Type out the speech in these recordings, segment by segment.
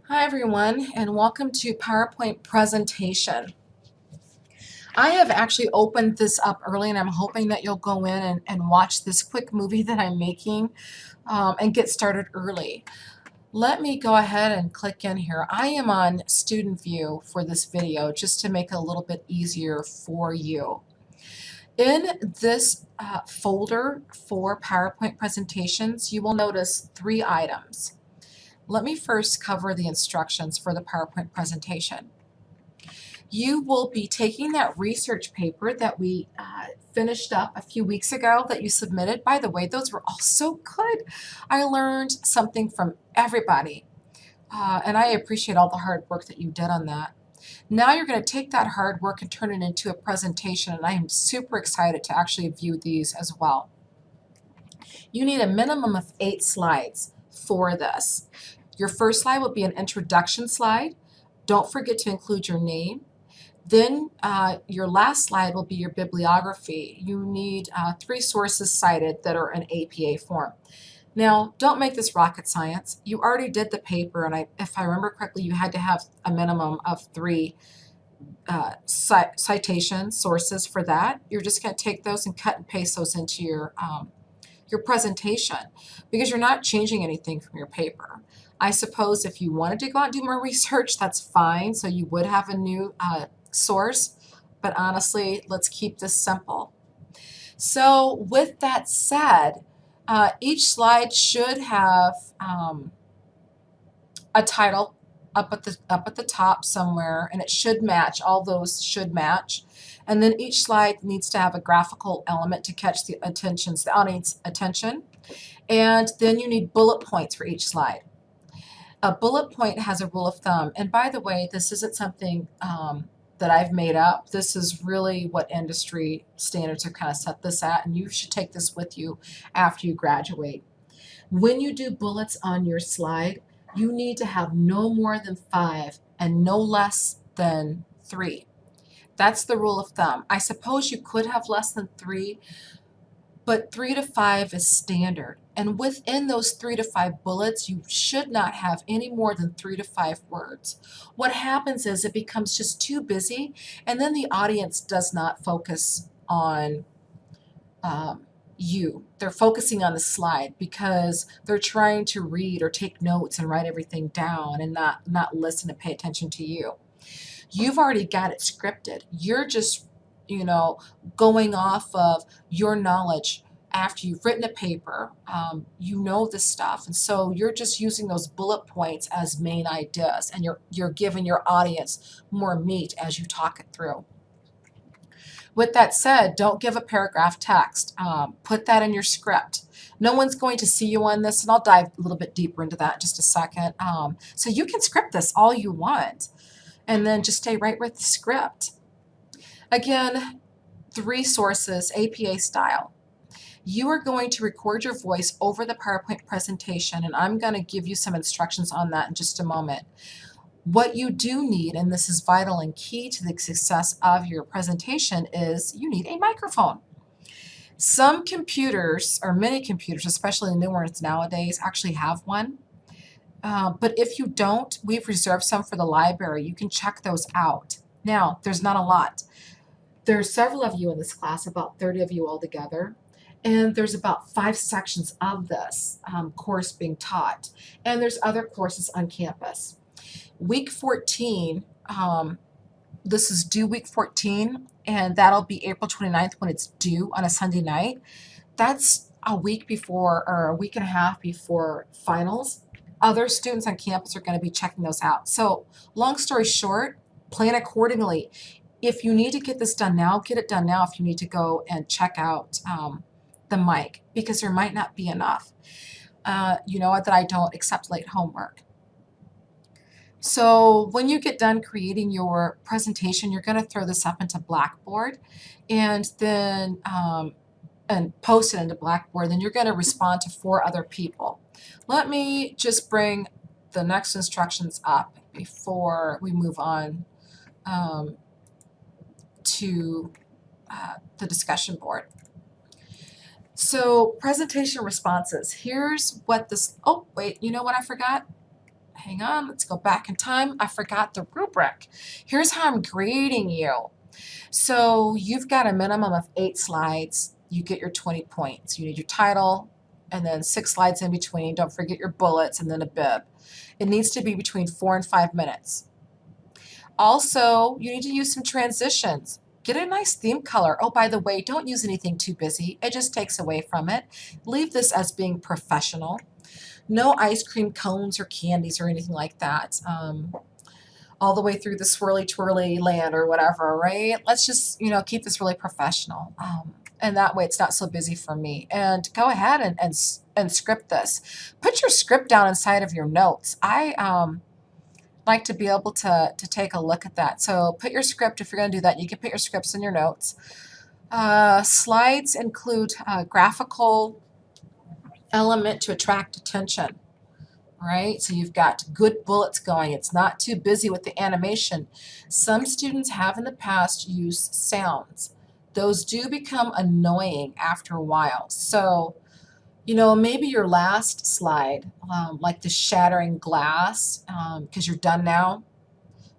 Hi everyone, and welcome to PowerPoint presentation. I have actually opened this up early and I'm hoping that you'll go in and watch this quick movie that I'm making and get started early. Let me go ahead and click in here. I am on student view for this video just to make it a little bit easier for you. In this folder for PowerPoint presentations, you will notice 3 items. Let me first cover the instructions for the PowerPoint presentation. You will be taking that research paper that we finished up a few weeks ago that you submitted. By the way, those were all so good. I learned something from everybody, and I appreciate all the hard work that you did on that. Now you're going to take that hard work and turn it into a presentation, and I am super excited to actually view these as well. You need a minimum of 8 slides for this. Your first slide will be an introduction slide. Don't forget to include your name. Then your last slide will be your bibliography. You need 3 sources cited that are in APA form. Now, don't make this rocket science. You already did the paper, and if I remember correctly, you had to have a minimum of 3 citation sources for that. You're just going to take those and cut and paste those into your presentation because you're not changing anything from your paper. I suppose if you wanted to go out and do more research, that's fine. So you would have a new source, but honestly, let's keep this simple. So with that said, each slide should have a title up at the top somewhere, and it should match. All those should match. And then each slide needs to have a graphical element to catch the audience's attention. And then you need bullet points for each slide. A bullet point has a rule of thumb. And by the way, this isn't something that I've made up. This is really what industry standards are kind of set this at, and you should take this with you after you graduate. When you do bullets on your slide, you need to have no more than 5 and no less than 3. That's the rule of thumb. I suppose you could have less than 3, but 3 to 5 is standard. And within those 3 to 5 bullets, you should not have any more than 3 to 5 words. What happens is it becomes just too busy, and then the audience does not focus on you. They're focusing on the slide because they're trying to read or take notes and write everything down and not listen and pay attention to you. You've already got it scripted. You're just, going off of your knowledge after you've written a paper. You know this stuff, and so you're just using those bullet points as main ideas, and you're giving your audience more meat as you talk it through. With that said, don't give a paragraph text. Put that in your script. No one's going to see you on this, and I'll dive a little bit deeper into that in just a second. So you can script this all you want, and then just stay right with the script. Again, 3 sources, APA style. You are going to record your voice over the PowerPoint presentation, and I'm going to give you some instructions on that in just a moment. What you do need, and this is vital and key to the success of your presentation, is you need a microphone. Some computers, or many computers, especially the newer ones nowadays, actually have one. But if you don't, we've reserved some for the library. You can check those out. Now, there's not a lot. There's several of you in this class, about 30 of you altogether, and there's about 5 sections of this course being taught. And there's other courses on campus. Week 14, this is due week 14, and that'll be April 29th when it's due on a Sunday night. That's a week before, or a week and a half before finals. Other students on campus are going to be checking those out. So long story short, plan accordingly. If you need to get this done now, get it done now. If you need to go and check out the mic, because there might not be enough. You know that I don't accept late homework. So when you get done creating your presentation, you're going to throw this up into Blackboard and then and post it into Blackboard. Then you're going to respond to 4 other people. Let me just bring the next instructions up before we move on to the discussion board. So presentation responses. Here's what this, oh wait, you know what I forgot? hang on, let's go back in time. I forgot the rubric. Here's how I'm grading you. So you've got a minimum of 8 slides. You get your 20 points. You need your title and then 6 slides in between. Don't forget your bullets and then a bib. It needs to be between 4 and 5 minutes. Also, you need to use some transitions. Get a nice theme color. Oh, by the way, don't use anything too busy. It just takes away from it. Leave this as being professional. No ice cream cones or candies or anything like that. All the way through the swirly twirly land or whatever, right? Let's just, keep this really professional. And that way it's not so busy for me. And go ahead and script this. Put your script down inside of your notes. I like to be able to take a look at that. So put your script, if you're going to do that, you can put your scripts in your notes. Slides include a graphical element to attract attention. Right? So you've got good bullets going. It's not too busy with the animation. Some students have in the past used sounds. Those do become annoying after a while. So, maybe your last slide, like the shattering glass, because you're done now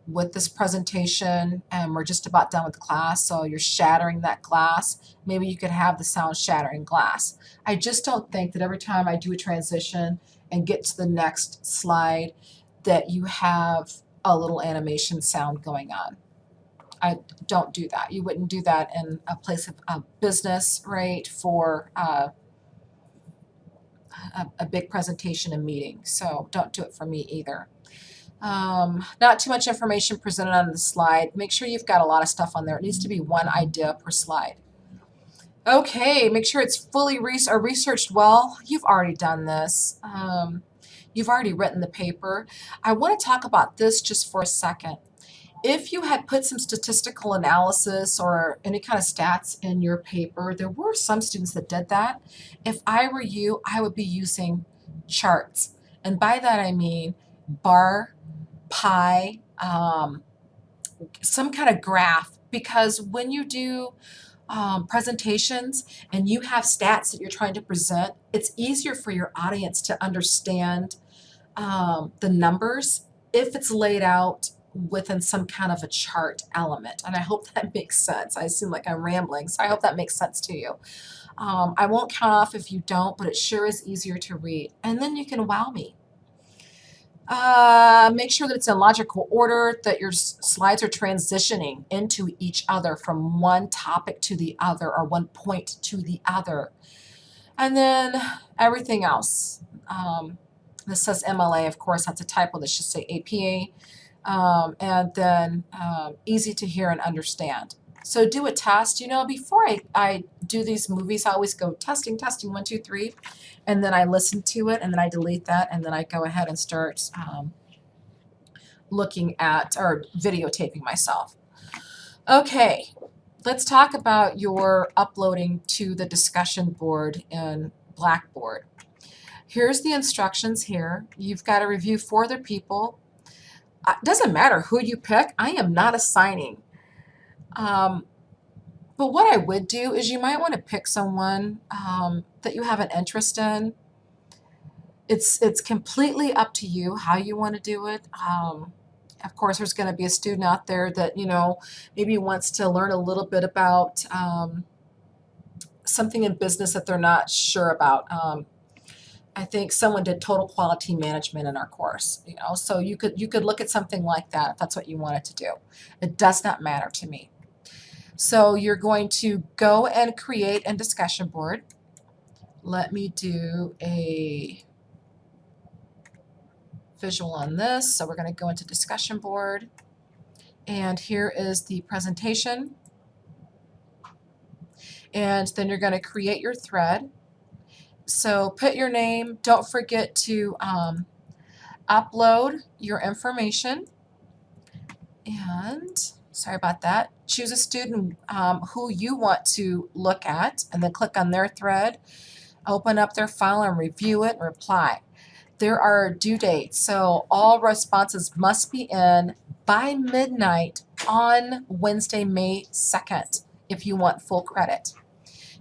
with this presentation and we're just about done with class, so you're shattering that glass. Maybe you could have the sound shattering glass. I just don't think that every time I do a transition and get to the next slide that you have a little animation sound going on. I don't do that. You wouldn't do that in a place of business, right, for a big presentation and meeting. So don't do it for me either. Not too much information presented on the slide. Make sure you've got a lot of stuff on there. It needs to be one idea per slide. Okay, make sure it's fully researched well. You've already done this. You've already written the paper. I want to talk about this just for a second. If you had put some statistical analysis or any kind of stats in your paper, there were some students that did that. If I were you, I would be using charts. And by that I mean bar, pie, some kind of graph, because when you do presentations and you have stats that you're trying to present, it's easier for your audience to understand the numbers if it's laid out within some kind of a chart element. And I hope that makes sense. I seem like I'm rambling, so I hope that makes sense to you. I won't count off if you don't, but it sure is easier to read. And then you can wow me. Make sure that it's in logical order, that your slides are transitioning into each other from one topic to the other or one point to the other. And then everything else. This says MLA, of course, that's a typo. This should say APA. And then easy to hear and understand. So do a test. Before I do these movies, I always go testing, 1, 2, 3. And then I listen to it, and then I delete that, and then I go ahead and start looking at or videotaping myself. Okay, let's talk about your uploading to the discussion board in Blackboard. Here's the instructions here. You've got to review 4 other people. It doesn't matter who you pick. I am not assigning. But what I would do is you might want to pick someone that you have an interest in. It's completely up to you how you want to do it. Of course, there's going to be a student out there that, maybe wants to learn a little bit about something in business that they're not sure about. I think someone did total quality management in our course, so you could look at something like that if that's what you wanted to do. It does not matter to me. So you're going to go and create a discussion board. Let me do a visual on this. So we're going to go into discussion board, and here is the presentation. And then you're going to create your thread. So put your name. Don't forget to upload your information. And sorry about that. Choose a student who you want to look at, and then click on their thread. Open up their file and review it and reply. There are due dates, so all responses must be in by midnight on Wednesday, May 2nd, if you want full credit.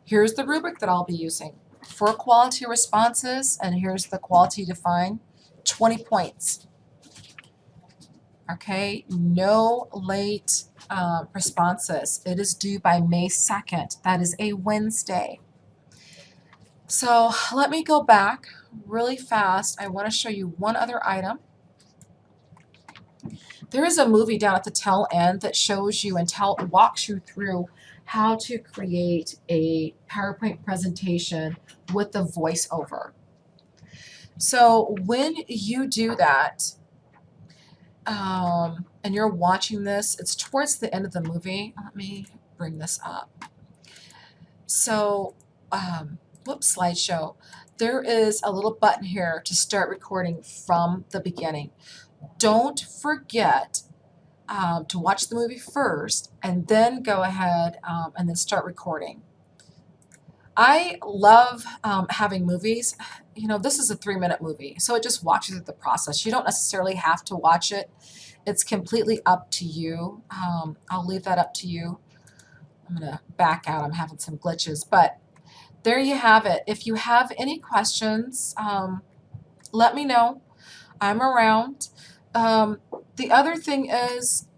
Here's the rubric that I'll be using. For quality responses, and here's the quality defined, 20 points. Okay, no late responses. It is due by May 2nd. That is a Wednesday. So let me go back really fast. I want to show you one other item. There is a movie down at the tail end that shows you and walks you through how to create a PowerPoint presentation with the voiceover. So when you do that, and you're watching this, it's towards the end of the movie. Let me bring this up. So, whoops, slideshow. There is a little button here to start recording from the beginning. Don't forget to watch the movie first and then go ahead and then start recording. I love having movies. You know, this is a 3-minute movie, so it just walks you through the process. You don't necessarily have to watch it. It's completely up to you. I'll leave that up to you. I'm going to back out. I'm having some glitches, but there you have it. If you have any questions, let me know. I'm around. The other thing is,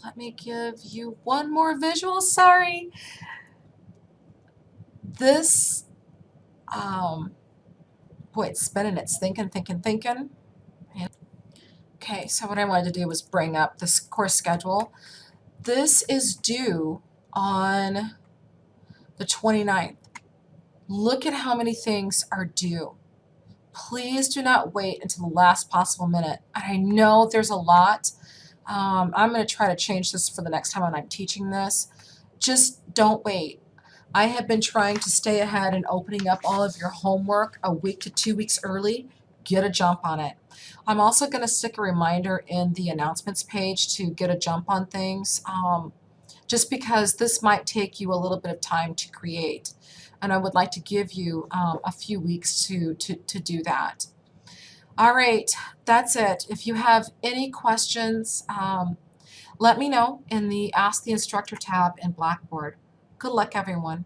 let me give you one more visual. Sorry. This, boy, it's spinning. It's thinking. Okay, so what I wanted to do was bring up this course schedule. This is due on the 29th. Look at how many things are due. Please do not wait until the last possible minute. I know there's a lot. I'm going to try to change this for the next time when I'm teaching this. Just don't wait. I have been trying to stay ahead and opening up all of your homework a week to 2 weeks early. Get a jump on it. I'm also going to stick a reminder in the announcements page to get a jump on things, just because this might take you a little bit of time to create. And I would like to give you a few weeks to do that. All right, that's it. If you have any questions, let me know in the Ask the Instructor tab in Blackboard. Good luck, everyone.